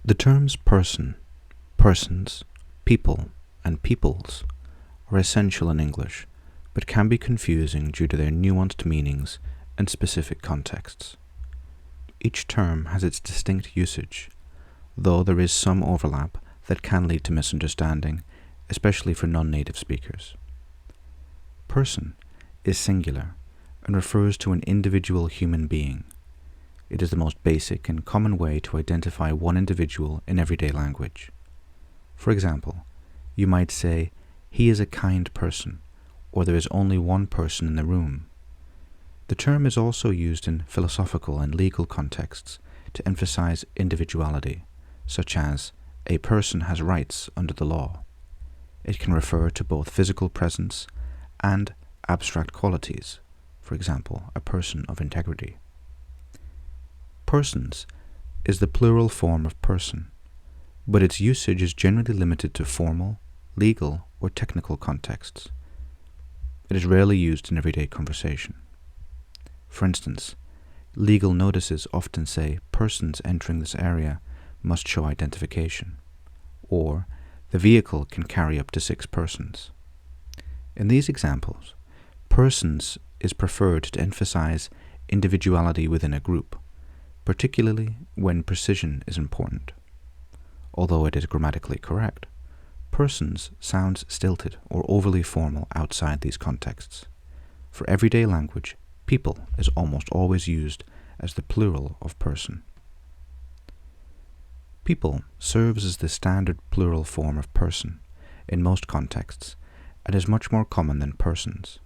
The terms person, persons, people, and peoples are essential in English, but can be confusing due to their nuanced meanings and specific contexts. Each term has its distinct usage, though there is some overlap that can lead to misunderstanding, especially for non-native speakers. Person is singular and refers to an individual human being. It is the most basic and common way to identify one individual in everyday language. For example, you might say, "He is a kind person," or "there is only one person in the room." The term is also used in philosophical and legal contexts to emphasize individuality, such as, "A person has rights under the law." It can refer to both physical presence and abstract qualities, for example, a person of integrity. Persons is the plural form of person, but its usage is generally limited to formal, legal, or technical contexts. It is rarely used in everyday conversation. For instance, legal notices often say persons entering this area must show identification, or the vehicle can carry up to 6 persons. In these examples, persons is preferred to emphasize individuality within a group, particularly when precision is important. Although it is grammatically correct, persons sounds stilted or overly formal outside these contexts. For everyday language, people is almost always used as the plural of person. People serves as the standard plural form of person in most contexts and is much more common than persons.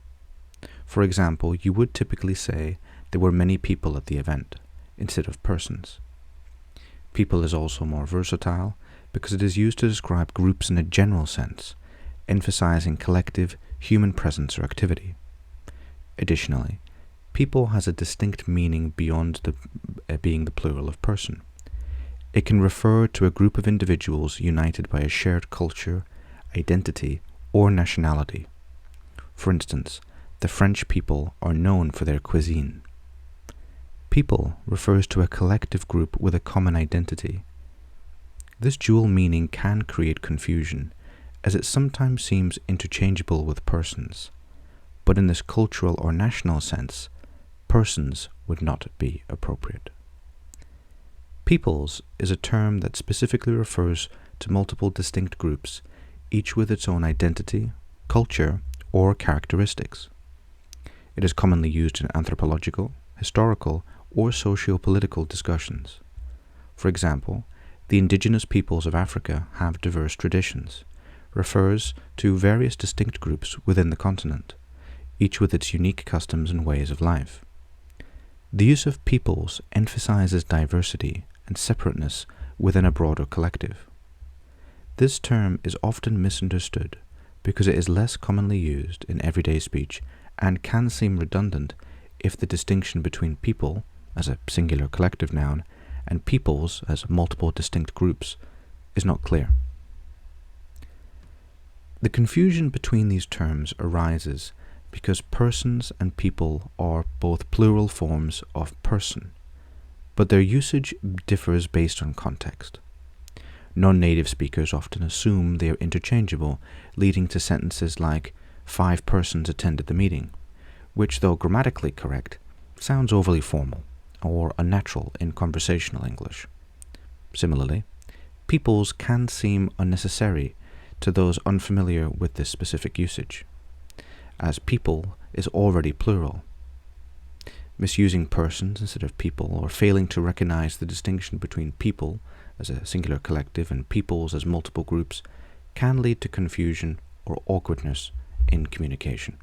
For example, you would typically say there were many people at the event, instead of persons. People is also more versatile because it is used to describe groups in a general sense, emphasizing collective human presence or activity. Additionally, people has a distinct meaning beyond being the plural of person. It can refer to a group of individuals united by a shared culture, identity, or nationality. For instance, the French people are known for their cuisine. People refers to a collective group with a common identity. This dual meaning can create confusion, as it sometimes seems interchangeable with persons, but in this cultural or national sense, persons would not be appropriate. Peoples is a term that specifically refers to multiple distinct groups, each with its own identity, culture, or characteristics. It is commonly used in anthropological, historical, or sociopolitical discussions. For example, the indigenous peoples of Africa have diverse traditions, refers to various distinct groups within the continent, each with its unique customs and ways of life. The use of peoples emphasizes diversity and separateness within a broader collective. This term is often misunderstood because it is less commonly used in everyday speech and can seem redundant if the distinction between people, as a singular collective noun, and peoples, as multiple distinct groups, is not clear. The confusion between these terms arises because persons and people are both plural forms of person, but their usage differs based on context. Non-native speakers often assume they are interchangeable, leading to sentences like, "5 persons attended the meeting," which, though grammatically correct, sounds overly formal or unnatural in conversational English. Similarly, peoples can seem unnecessary to those unfamiliar with this specific usage, as people is already plural. Misusing persons instead of people, or failing to recognize the distinction between people as a singular collective and peoples as multiple groups, can lead to confusion or awkwardness in communication.